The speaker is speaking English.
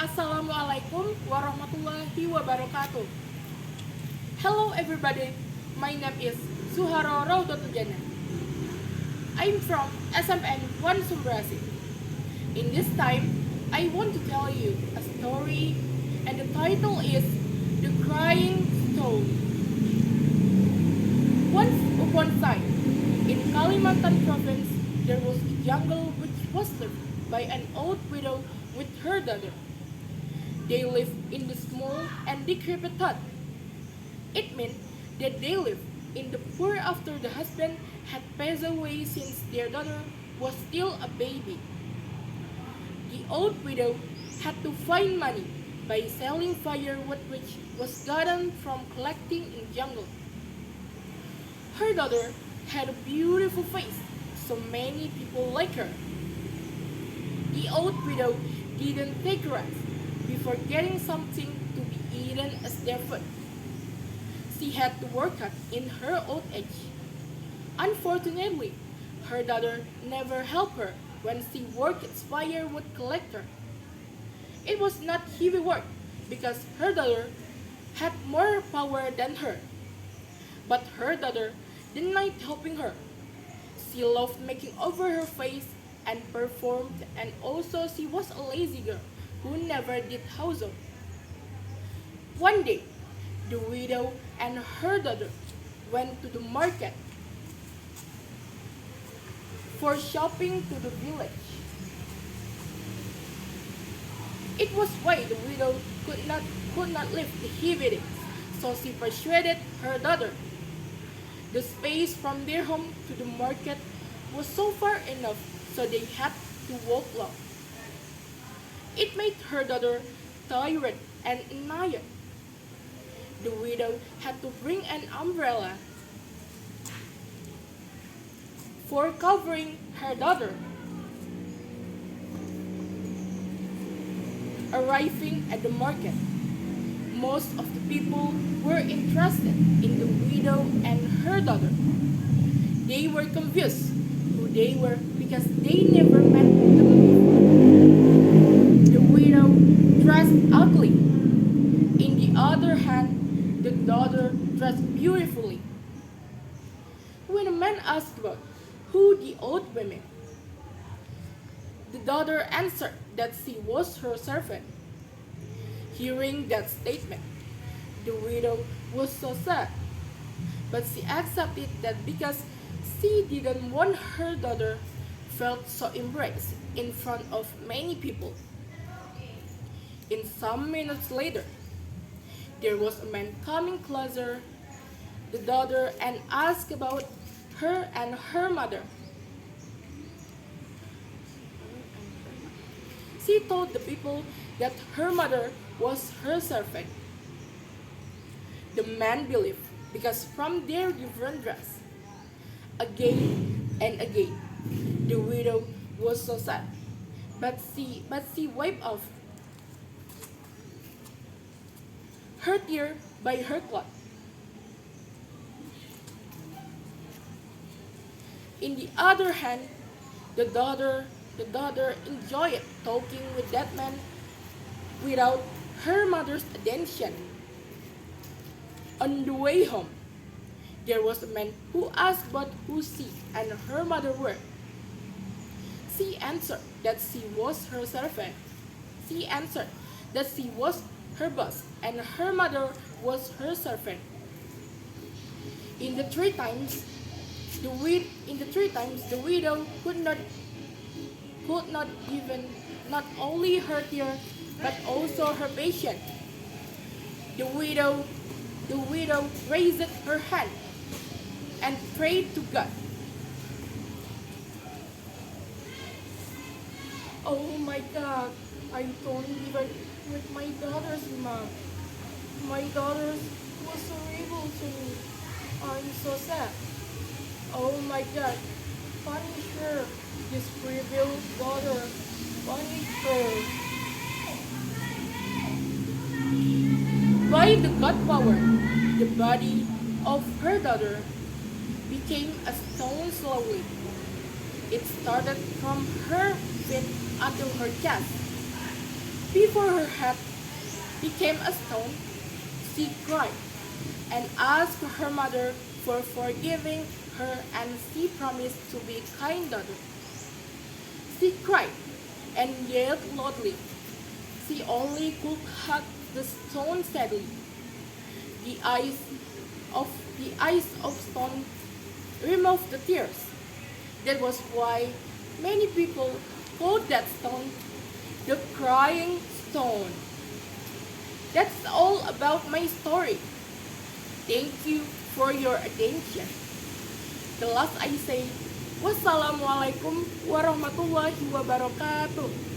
Assalamualaikum warahmatullahi wabarakatuh. Hello everybody, my name is Suharo Raudotujana. I'm from SMN 1 Sumberasih. In this time, I want to tell you a story and the title is The Crying Stone. Once upon a time, in Kalimantan province, there was a jungle which was lived by an old widow with her daughter. They lived in the small and decrepit hut. It meant that they lived in the poor after the husband had passed away since their daughter was still a baby. The old widow had to find money by selling firewood which was gotten from collecting in jungle. Her daughter had a beautiful face, so many people liked her. The old widow didn't take rest before getting something to be eaten as their food. She had to work hard in her old age. Unfortunately, her daughter never helped her when she worked as firewood collector. It was not heavy work because her daughter had more power than her. But her daughter denied helping her. She loved making over her face and performed, and also she was a lazy girl who never did housework. One day, the widow and her daughter went to the market for shopping to the village. It was why the widow could not lift the heavy things, so she persuaded her daughter. The space from their home to the market was so far enough, so they had to walk long. It made her daughter tired and annoyed. The widow had to bring an umbrella for covering her daughter. Arriving at the market, most of the people were interested in the widow and her daughter. They were confused who they were because they never met them before. The widow dressed ugly. In the other hand, the daughter dressed beautifully. When a man asked about who the old woman, the daughter answered that she was her servant. Hearing that statement, the widow was so sad, but she accepted that because she didn't want her daughter felt so embarrassed in front of many people. In some minutes later, there was a man coming closer the daughter and asked about her and her mother. She told the people that her mother was her servant. The man believed because from their different dress. Again and again, the widow was so sad, but she wiped off her tear by her cloth. In the other hand, the daughter enjoyed talking with that man without her mother's attention. On the way home, there was a man who asked about who she and her mother were. She answered that she was her servant. She answered that she was her boss and her mother was her servant. In the three times, the widow could not even not only her tear but also her patience. The widow raised her hand and prayed to God. Oh my God, I don't even with my daughter's mom. My daughter was horrible to me. I'm so sad. Oh my God, punish her, this rebel daughter. Punish her. By the God power, the body of her daughter became a stone slowly. It started from her feet until her chest. Before her head became a stone, she cried and asked her mother for forgiving her, and she promised to be a kind daughter. She cried and yelled loudly. She only could hug the stone sadly. The eyes of the eyes of stone removed the tears. That was why many people called that stone the crying stone. That's all about my story. Thank you for your attention. The last I say, wassalamualaikum warahmatullahi wabarakatuh.